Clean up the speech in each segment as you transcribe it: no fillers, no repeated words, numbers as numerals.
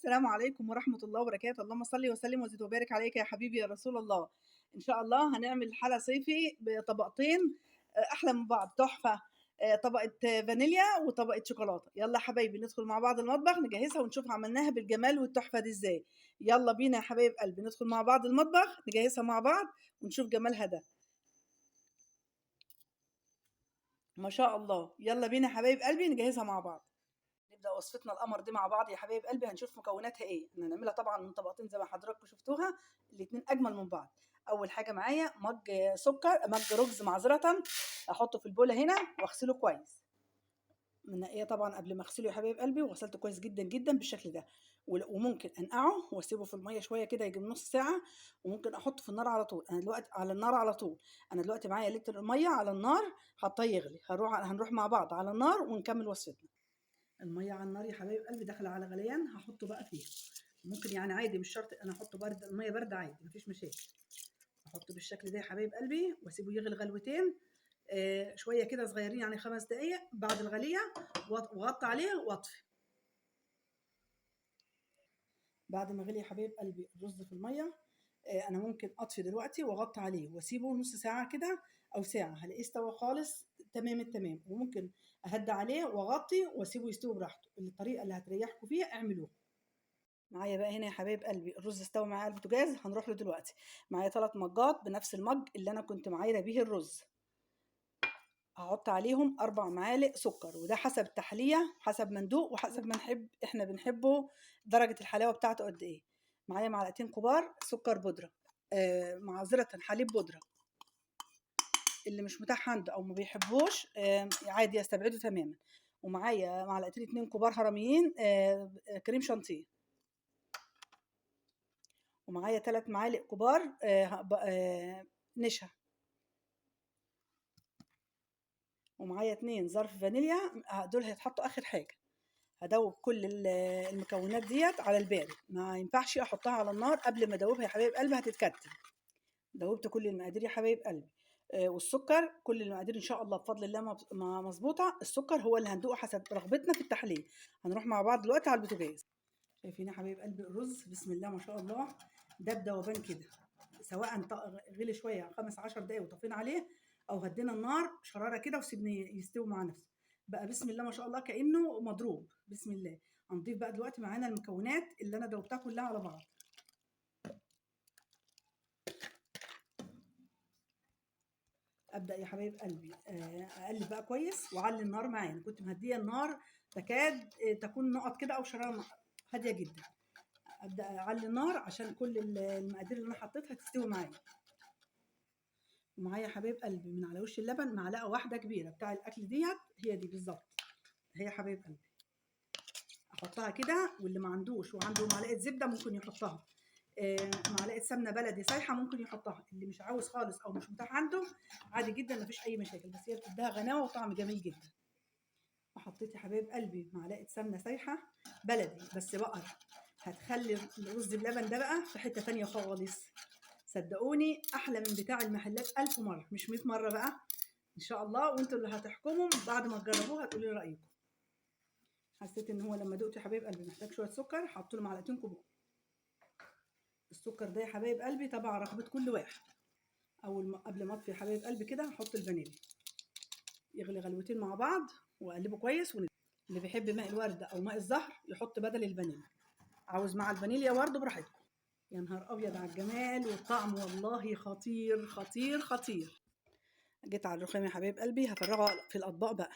السلام عليكم ورحمة الله وبركاته. اللهم صل وسلم وزد وبارك عليك يا حبيبي يا رسول الله. إن شاء الله هنعمل حلا صيفي بطبقتين أحلى من بعض تحفة. طبقة فانيليا وطبقة شوكولاتة. يلا يا حبايبي ندخل مع بعض المطبخ نجهزها ونشوف عملناها بالجمال والتحفة دي ازاي. يلا بينا يا حبايب قلبي ندخل مع بعض المطبخ نجهزها مع بعض ونشوف جمالها ده. ما شاء الله، يلا بينا يا حبايب قلبي نجهزها مع بعض. نبدأ وصفتنا القمر دي مع بعض يا حبايب قلبي. هنشوف مكوناتها ايه. احنا هنعملها طبعا من طبقتين زي ما حضراتكم شفتوها، الاتنين اجمل من بعض. اول حاجه معايا مج سكر، مج رز معذره، احطه في البوله هنا واغسله كويس. منقيه طبعا قبل ما اغسله يا حبايب قلبي، وغسلته كويس جدا جدا بالشكل ده. وممكن انقعه واسيبه في الميه شويه كده يجي نص ساعه، وممكن احطه في النار على طول. انا دلوقتي على النار على طول. انا دلوقتي معايا لتر الميه على النار، حطاه يغلي. هنروح مع بعض على النار ونكمل وصفتنا. الميه على النار يا حبايب قلبي داخله على غليان، هحطه بقى فيه. ممكن يعني عادي، مش شرط انا احطه بارد، الميه بارده عادي مفيش مشاكل. احطه بالشكل ده يا حبايب قلبي واسيبه يغلي غلوتين. شويه كده صغيرين يعني 5 دقايق بعد الغليه، وغطي عليه واطفي. بعد ما غلي يا حبايب قلبي الرز في الميه، انا ممكن اطفي دلوقتي واغطي عليه واسيبه نص ساعه كده او ساعه، هلاقيه استوى خالص تمام التمام. وممكن اهدى عليه واغطي واسيبه يستوي براحته. الطريقه اللي هتريحكم فيها اعملوها. معايا بقى هنا يا حبايب قلبي الرز استوى معايا على البوتاجاز، هنروح له دلوقتي. معايا 3 مجات بنفس المج اللي انا كنت معايره بيه الرز. هحط عليهم 4 معالق سكر، وده حسب التحليه، حسب ما ندوق وحسب ما نحب، احنا بنحبه درجه الحلاوه بتاعته قد ايه. معايا معلقتين كبار سكر بودره، معذره حليب بودره. اللي مش متاح عنده او ما بيحبوش عادي يستبعده تماما. ومعايا معلقتين 2 كبار هرميين كريم شانتيه. ومعايا 3 معالق كبار نشا. ومعايا 2 ظرف فانيليا، دول هيتحطوا اخر حاجه. هدوب كل المكونات ديت على البارد، ما ينفعش احطها على النار قبل ما ادوبها يا حبايب قلبي هتتكتل. دوبت كل المقادير يا حبايب قلبي. والسكر كل المقادير ان شاء الله بفضل الله مظبوطه. السكر هو اللي هندوقه حسب رغبتنا في التحليه. هنروح مع بعض دلوقتي على البوتاجاز. شايفين يا حبايب قلبي الرز بسم الله ما شاء الله ده بدوبان كده، سواء غلي شويه 15 دقايق وطفينا عليه، او هدينا النار شراره كده وسيبناه يستوي مع نفسه. بقى بسم الله ما شاء الله كانه مضروب. بسم الله. هنضيف بقى دلوقتي معانا المكونات اللي انا دوبتها كلها على بعض. ابدا يا حبايب قلبي اقلب بقى كويس واعلي النار معانا. كنت مهديه النار تكاد تكون نقط كده او شراره هاديه جدا. ابدا اعلي النار عشان كل المقادير اللي انا حطيتها تستوي معايا. ومعايا حبايب قلبي من على وش اللبن معلقه واحده كبيره بتاع الاكل ديت، هي دي بالظبط. هي حبايب قلبي احطها كده، واللي ما عندوش وعنده معلقه زبده ممكن يحطها. معلقه سمنه بلدي سايحه ممكن يحطها. اللي مش عاوز خالص او مش متاح عنده عادي جدا مفيش اي مشاكل، بس هي بتديها غناوه وطعم جميل جدا. وحطيت يا حبايب قلبي معلقه سمنه سايحه بلدي بس بقر، هتخلي الرز بلبن ده بقى في حته تانيه خالص. صدقوني احلى من بتاع المحلات 1000 مره مش 100 مره بقى ان شاء الله. وانتوا اللي هتحكموا بعد ما تجربوها هتقولوا لي رايكم. حسيت ان هو لما دقت يا حبايب قلبي محتاج شويه سكر، حطيت له معلقتين كبار. السكر ده يا حبايب قلبي تبع رغبه كل واحد. قبل ما اطفي يا حبايب قلبي كده هحط الفانيليا يغلي غلوتين مع بعض واقلبه كويس. اللي بيحب ماء الورد او ماء الزهر يحط بدل الفانيليا، عاوز مع الفانيليا برده براحتكم. يا نهار ابيض على الجمال والطعم، والله خطير خطير خطير. جيت على الرخام يا حبايب قلبي هفرغه في الاطباق بقى.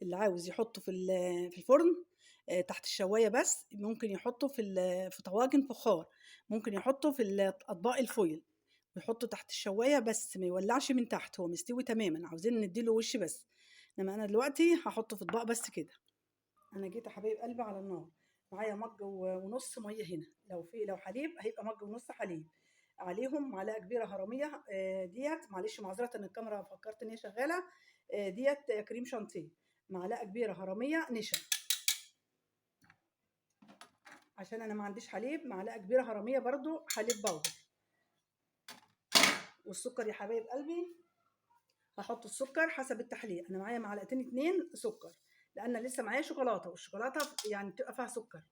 اللي عاوز يحطه في الفرن تحت الشوايه، بس ممكن يحطه في طواجن فخار، ممكن يحطه في الاطباق الفويل ويحطه تحت الشوايه بس ما يولعش من تحت، هو مستوي تماما عاوزين نديله وش بس. انما انا دلوقتي هحطه في اطباق بس كده. انا جيت يا حبايب قلبي على النار، معايا مج ونص ميه هنا. لو حليب هيبقى مج ونص حليب، عليهم معلقه كبيره هرميه ديت، معلش معذره ان الكاميرا فكرت ان هي شغاله. ديت كريم شانتيه. معلقه كبيره هرميه نشا، عشان انا ما عنديش حليب. معلقه كبيره هرميه برضو حليب بودر. والسكر يا حبايب قلبي هحط السكر حسب التحليه. انا معايا معلقتين 2 سكر، لان لسه معايا شوكولاته، والشوكولاته يعني بتبقى فيها سكر.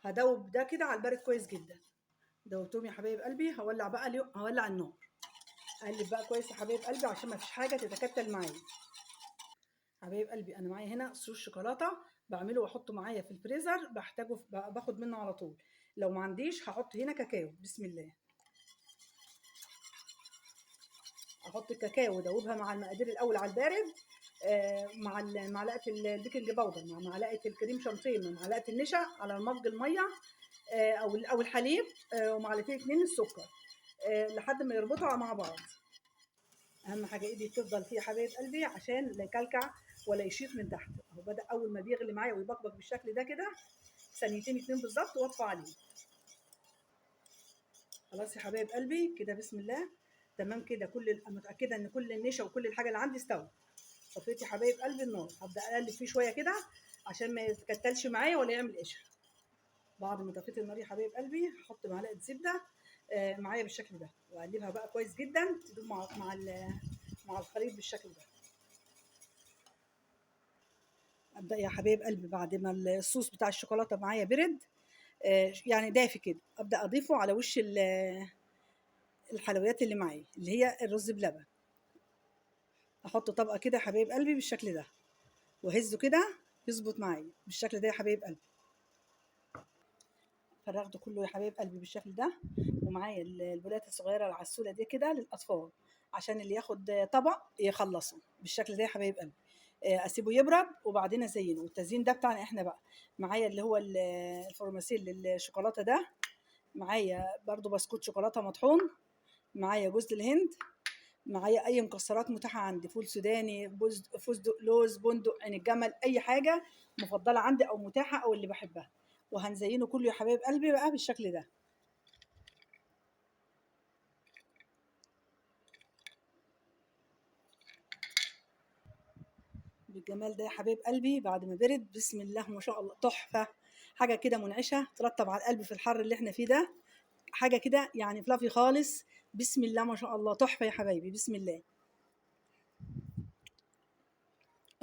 هدوب ده كده على البارد كويس جدا. دوبتهم يا حبايب قلبي. هولع بقى هولع النار. اقلب بقى كويس يا حبايب قلبي عشان ما فيش حاجه تتكتل معايا. حبايب قلبي انا معايا هنا صوص شوكولاته بعمله واحطه معايا في الفريزر، بحتاجه باخد منه على طول. لو ما عنديش هحط هنا كاكاو. بسم الله. احط الكاكاو ادوبها مع المقادير الاول على البارد، مع معلقه البيكنج باودر مع معلقه الكريم شانتيه مع معلقه النشا على المج الميه، او الحليب، ومعلقتين 2 السكر، لحد ما يربطوا مع بعض. اهم حاجه ايدي تفضل فيه يا حبايب قلبي عشان لا يكلكع ولا يشيط من تحت. اهو بدا اول ما بيغلي معايا ويبقبق بالشكل ده كده، ثانيتين 2 بالظبط واطفى عليه. خلاص يا حبايب قلبي كده. بسم الله. تمام كده. متاكده ان كل النشا وكل الحاجه اللي عندي استوت. طفيت يا حبايب قلبي النار. هبدا اقلب فيه شويه كده عشان ما يتكتلش معايا ولا يعمل قشر. بعد ما طفيت النار يا حبايب قلبي هحط معلقه زبده معايا بالشكل ده، واقلبها بقى كويس جدا تدوب مع الخليط بالشكل ده. ابدا يا حبايب قلبي بعد ما الصوص بتاع الشوكولاته معايا برد، يعني دافي كده، ابدا اضيفه على وش الحلويات اللي معايا اللي هي الرز بلبن. احط طبقه كده يا حبايب قلبي بالشكل ده، واهزه كده يظبط معايا بالشكل ده يا حبايب قلبي. فرغته كله يا حبايب قلبي بالشكل ده. ومعايا البولات الصغيره العسوله دي كده للاطفال، عشان اللي ياخد طبق يخلصه بالشكل ده يا حبايب قلبي. اسيبه يبرد وبعدين ازينه. والتزيين ده بتاعنا احنا بقى. معايا اللي هو الفورماسيل الشوكولاته ده، معايا برضو بسكوت شوكولاته مطحون، معايا جوز الهند، معايا اي مكسرات متاحه عندي، فول سوداني، فستق، لوز، بندق، عين الجمل، اي حاجه مفضله عندي او متاحه او اللي بحبها. وهنزينه كله يا حبايب قلبي بقى بالشكل ده. بالجمال ده يا حبايب قلبي بعد ما برد. بسم الله ما شاء الله تحفه. حاجه كده منعشه ترطب على القلب في الحر اللي احنا فيه ده. حاجه كده يعني فلافي خالص. بسم الله ما شاء الله تحفه يا حبايبي. بسم الله.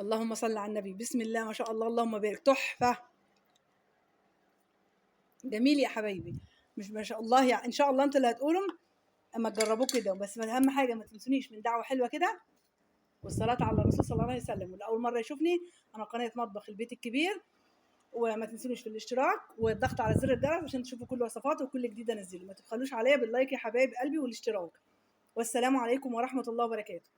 اللهم صل على النبي. بسم الله ما شاء الله اللهم بارك. تحفه. جميل يا حبايبي. مش ما شاء الله يعني ان شاء الله انتوا اللي هتقولوا اما تجربوه كده. بس اهم حاجه ما تنسونيش من دعوه حلوه كده والصلاه على الرسول صلى الله عليه وسلم. واللي اول مره يشوفني، انا قناه مطبخ البيت الكبير. وما تنسونيش في الاشتراك والضغط على زر الجرس عشان تشوفوا كل وصفاتي وكل جديد انزله. ما تبخلوش عليا باللايك يا حبايب قلبي والاشتراك. والسلام عليكم ورحمه الله وبركاته.